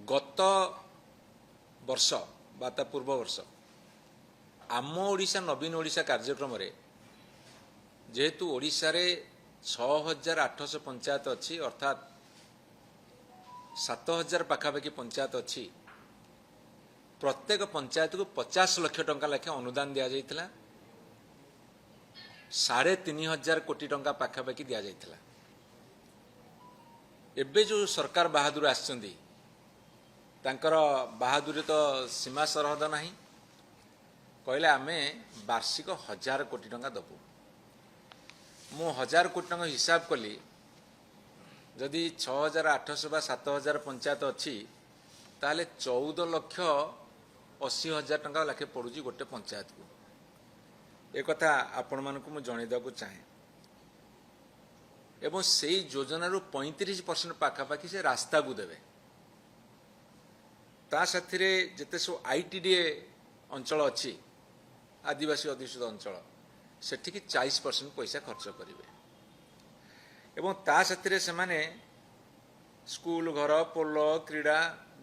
गत वर्ष बा ता पूर्व वर्ष आम ओडिशा नवीन ओडिशा कार्यक्रम रे जेहेतु ओडिशा रे 6800 पंचायत अच्छी अर्थात 7000 पाखापाखि पंचायत अच्छी प्रत्येक पंचायत को 50 लाख टंका लेखे अनुदान दिया जाइथिला 3500 कोटी टंका पाखापाखि दिया जाइथिला। एबे जो सरकार बहादुर आछंदी तांकर बहादुरी तो सीमा सरहद नहीं कहले आमे वार्षिक 1000 कोटी टंका दबु। मु 1000 कोटी टंका हिसाब कली जदि 6800 बा 7000 पंचायत अच्छी ताले 14,80,000 टंका लाखे पड़ुची गोटे पंचायत को। एक कथा आपण मानकु मु जणैदा को चाहे एवं सेई योजना रु 35% पाखापाखि से रास्ता को देवे ता साथी जिते सब आईटीडीए अंचल अच्छी आदिवासी अधिष्ठित अंचल सेठिकी 40% पैसा खर्च करेंगे एवं ता साथी से माने स्कूल घर पोल क्रीड़ा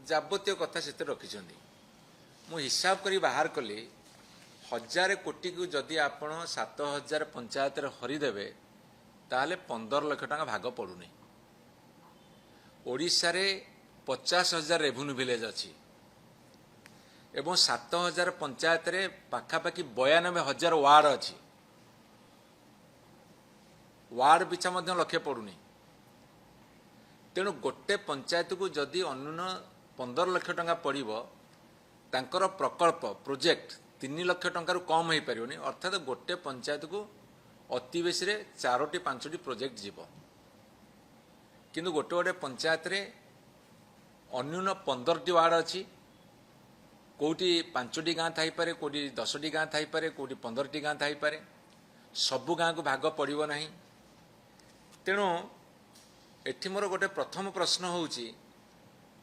जाबतीय कथा से रखिंट मु हिसाब करी बाहर कली 1000 कोटी को जदि आपण 7000 पंचायत हरिदेवे ताले 15 लाख टंका भाग पड़ुनी। ओडिशा रे 50,000 रेवेन्यू विलेज अच्छी एवं 7000 पंचायत रे पाखापाखि 92,000 वार्ड अच्छी वार्ड पिछा मध्य लक्ष्य पड़ुनी। तेणु गोटे पंचायत को जदि अन्यून 15 लाख टंका पड़िबो तांकर प्रकल्प प्रोजेक्ट 3 लाख टंका कम हो पारिबनी अर्थात गोटे पंचायत को अति बेसी 4-5 प्रोजेक्ट जीव किंतु गोटे गोटे पंचायत रे अन्यून 15 वार्ड अच्छी कोटी 5 गाँ थाई पारे कोटी 10 गाँ थाई पारे कोटी 15 गाँ थाई पारे सबु गाँ को भाग पड़िबो नहीं। तेणु एठी मोर गोटे प्रथम प्रश्न होउची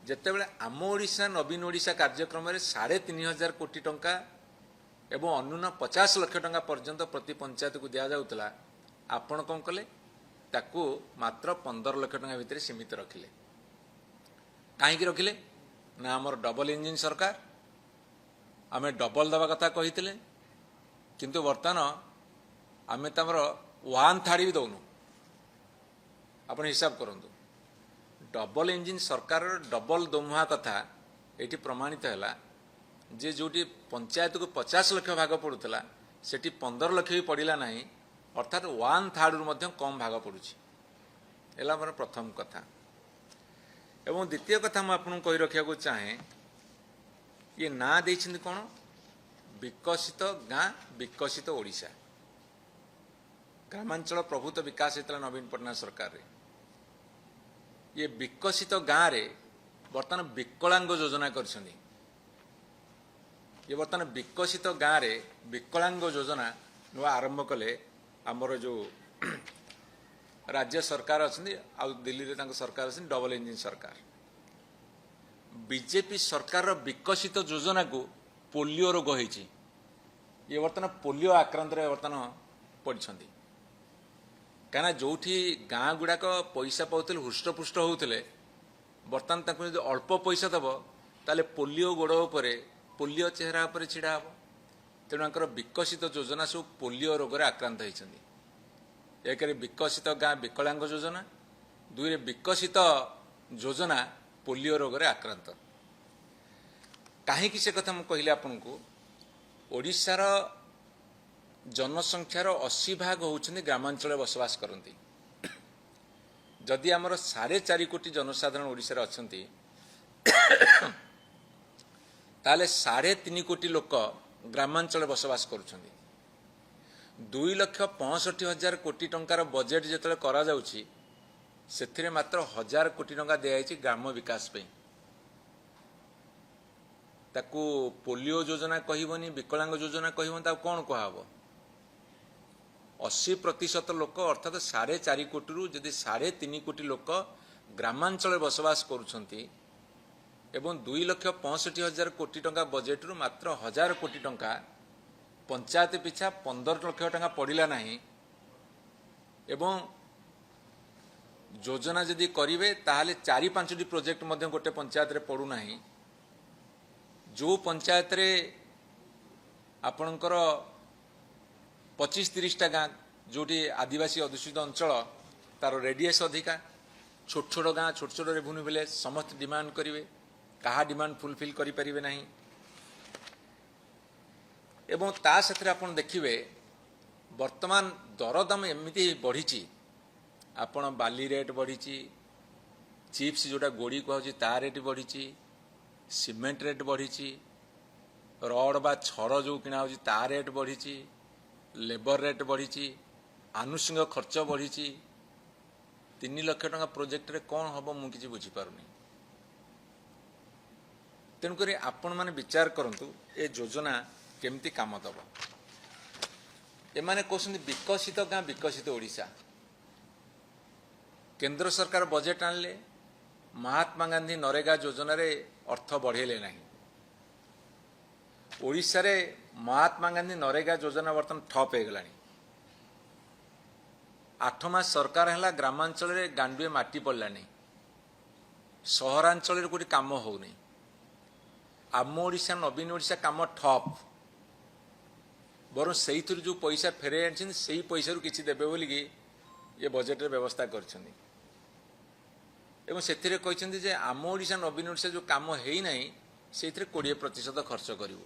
जेतेबेले आम ओडिशा नवीन ओडिशा कार्यक्रम रे 3500 कोटी टंका एवं अन्यून 50 लाख टंका पर्यंत प्रति पंचायत को दिया जाउतला आपण कौन कले ताकू मात्र 15 लाख टंका भितर सीमित रखिले। कहीं रखिले ना आमर डबल इंजिन सरकार आमे डबल दवा कथा कही किंतु बर्तमान आमे तमर 1/3 भी दौनु। आपण हिसाब करंतु डबल इंजिन सरकार डबल दमुहा कथा एटी प्रमाणित हैला जे जोटी पंचायत को 50 लाख भाग पड़ूला सेठी 15 लाख भी पड़िला नहीं अर्थात 1/3 रु मध्य कम भाग पड़ुछि। एला मोर प्रथम कथा। एवं द्वितीय कथा मैं आपको कही रखा को चाहे ये ना देइछिन कोन विकसित गाँ विकसित ओडिशा ग्रामांचल प्रभुत्व विकास होता नवीन पटनायक सरकार रे ये विकसित गाँ रे बर्तमान विकलांग योजना करछन्ती। ये बर्तमान विकसित गाँ रे विकलांग योजना नुआ आरंभ कले आमर जो राज्य सरकार अच्छी आ दिल्ली रे तांको सरकार अच्छी डबल इंजिन सरकार बीजेपी सरकार विकसित योजना को पोलियो रोग होइछि। ये बर्तमान पोलियो आक्रांत बर्तमान पड़छन्ती कहीं जोठी गाँ गुड़ाक पैसा पाते हृष्टपुष्ट होते बर्तमान तांको यदि अल्प पैसा दब ताले पोलियो गोड़ उपरे पोलियो चेहरा पर छिड़ा हम। तेणु विकसित योजना सब पोलियो रोग आक्रांत होती। एक विकसित गाँ विकलांग योजना 2 विकसित योजना पोलियो रोग आक्रांत। कहीं से कथा मुझे कहली आपन को ओडिशार जनसंख्यार 80% होउछन्ती ग्रामांचल बसवास करती। जदि आमर 4.5 कोटी जनसाधारण ओडिशार अछन्ती ताले 3.5 कोटी लोक ग्रामांचल बसवास करुछन्ती। 2,65,000 कोटी टंकार बजेट जेतले करा जाउछि सेथिरे मात्र 1000 कोटी टंका दियाइछि ग्राम विकास पे। ताकू पोलियो योजना कहबनी विकलांग योजना कहबनी ता कोन कहबो 80% लोक अर्थात 4.5 कोटी रु जदि 3.5 कोटी लोक ग्रामांचल बसवास करुछन्ती एवं 2,65,000 कोटी टंका बजेट रु मात्र 1000 कोटी टंका पंचायत पिछा 15 लाख टंका पड़िला नहीं एवं योजना जदि करेंगे ताहले 4-5टी प्रोजेक्ट मध्य गोटे पंचायत रे पड़ू नहीं जो पंचायत रे आपणकर 25-30टा गाँ जोटी आदिवासी अधुषित अंचल तार रेडियस अधिका छोट छोट गाँ छोट छोट रेवेन्यू विलेज समस्त डिमांड करेंगे कहा डिमांड फुलफिल करें नहीं एवं ता साथे आपण देखिए वर्तमान दरदाम एमती बढ़ी आपण बाली रेट बढ़ी चिप्स जोटा गोड़ी कहूँ ता रेट बढ़ी सीमेंट रेट बढ़ी रड बा छड़ जो किना हो ता रेट बढ़ी लेबर रेट बढ़ी आनुषंगिक खर्च बढ़ी 3 लाख टका प्रोजेक्ट रे कौन हम मुझे बुझीपारुनी तेणुक आपण मैंने विचार करूँ ए योजना केमती काम दब एमाने कहते विकसित गाँ विकसित ओडिशा केंद्र सरकार बजेट आणले महात्मा गांधी नरेगा योजना रे अर्थ बढ़ेले नहीं ओडिशा रे महात्मा गांधी नरेगा योजना बर्तमान ठप हो गलानी 8 मास सरकार है ग्रामांचल रे गांडुए माटी पड़लानी सहरांचल कोई काम होनी आम ओडिशा नवीन ओडिशा काम ठप बर से जो पैसा फेरे आनी से पैसा किसी देवे बोलिकी ये बजेट रे व्यवस्था करछनी एवं से कहते आम ओडिशा नवीन ओडिशा जो काम है ना से 20% खर्च करूँ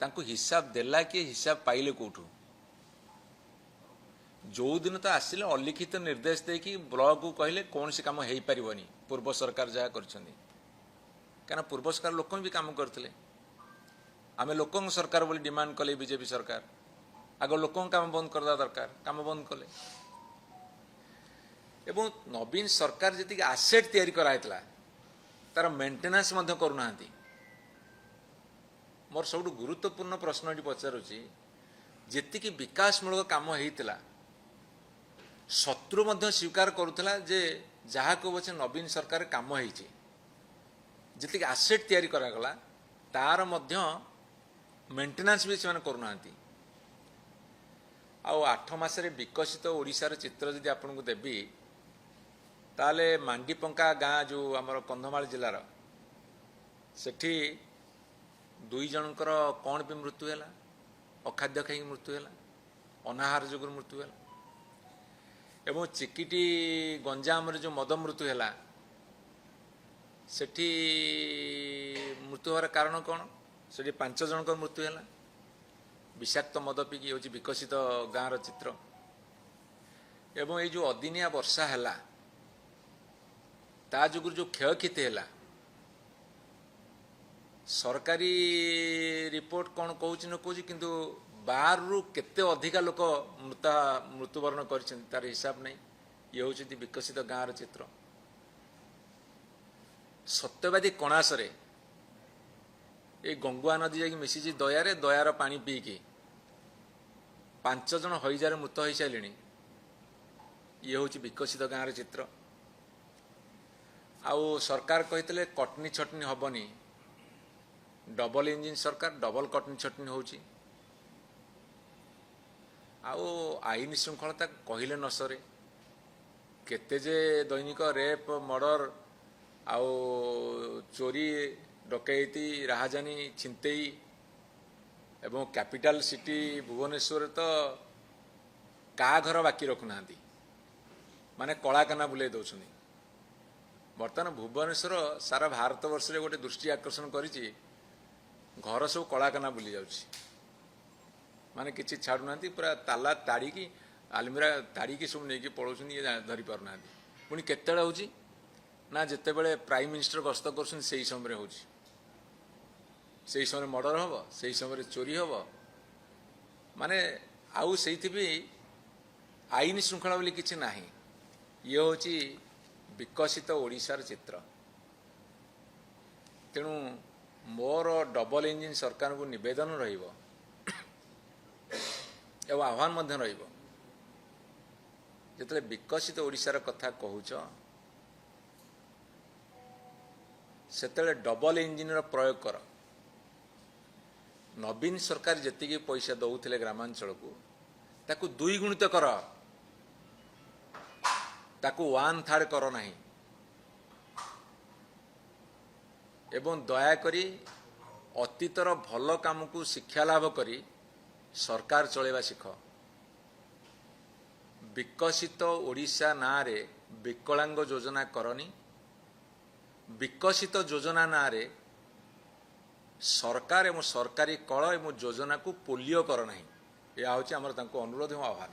तांको हिसाब देला कि हिसाब पाइले कौटू जो दिन तो आसिले अलिखित निर्देश देकी ब्लॉक को कहले कौन सी काम हो पारिबनी पूर्व सरकार जहाँ करछनी क्या पूर्व सरकार लोक भी काम करते आम लोक सरकार बोली डिमांड कले बीजेपी सरकार आग लोक काम बंद करदा दरकार काम बंद कले एवं नवीन सरकार जी आसेट तैयारी कराइतला तार मेंटेनेंस मध्य करूना मोर सब गुरुत्वपूर्ण प्रश्न ये पचारुची जी विकासमूलक काम होता शत्रु मध्य स्वीकार करुला जे जहाँ को बचे नवीन सरकार काम होती आसेट तैयारी करागला तार मध्य मेंटेनेंस भी से करूना आउ 8 मासरे विकसित ओडिशार चित्र जदि आपन को देबी ताले मांडीपंका गाँ जो आमर कंधमाल जिलार सेठी 2 जनकर कौन भी मृत्यु है अखाद्य खाई मृत्यु है अनाहार जोगर मृत्यु है एवं चिकिटी गंजाम जो मद मृत्यु है सेठी मृत्यु होवार कारण कौन से 5 जनकर मृत्यु है विषाक्त मद पीकी हूँ विकसित गाँव चित्र एवं ये जो अदिनिया वर्षा है ता जुगर जो क्षयक्षति है सरकारी रिपोर्ट कौन कहूँ न कहूँ किंतु 12 रु केते अधिका लोक मृत्युवरण कर हिसाब नहीं ये हूँ विकसित गाँव चित्र सत्यवादी कणासरे ये गंगुआ नदी जाकि मिसी दयारे दयार पानी पीकी 5 जन हईजार मृत हो सारे ये हूँ विकसित गाँव चित्र आउ सरकार कहते कटनी छटनी हेनी डबल इंजिन सरकार डबल कटनी छटनी होची आउ आईन श्रृंखलता कहले न सरे केते जे दैनिक रेप मर्डर आउ चोरी डकैती राहाजानी छिंतेई एवं कैपिटल सिटी भुवनेश्वर तो का घर बाकी रखुना माने कलाकाना बुले दौरान बर्तमान भुवनेश्वर सारा भारत वर्ष रे गोटे दृष्टि आकर्षण करिछि घर सब कलाकाना बुली जाउछि माने किछि छाड़ुना पूरा ताला ताड़ीकी आलमीरा ताड़ीकी सब नहीं पलाउछन ये धरी पारना पुणी केतेबेले होछि ना जितेबेले प्राइम मिनिस्टर गस्त करछन सेही समय होछि सेही समय मर्डर हम से समय चोरी हम माने आउ से आईन श्रृंखला बोली किछि नाही ये होछि विकसित ओडिशार चित्र तेणु मोर डबल इंजिन सरकार को निवेदन रहिबो एवं आह्वान मध्य रहिबो जेतले विकसित ओडिशार कथा कहूच सेतले डबल इंजिन रो प्रयोग कर नवीन सरकार जेतिकी पैसा दौथिले ग्रामांचल को ताकू 2 गुणित कर ताकू 1/3 कर नहीं एवं दयाकरी अतीतर भल काम को शिक्षा लाभ करी सरकार चलेवा शिख। विकसित ओडिशा नारे विकलांग योजना करनी, विकसित योजना नारे सरकार एवं सरकारी कल एवं योजना को पोलियो कर नहीं। यह हूँ आमर अनुरोध एवं आह्वान।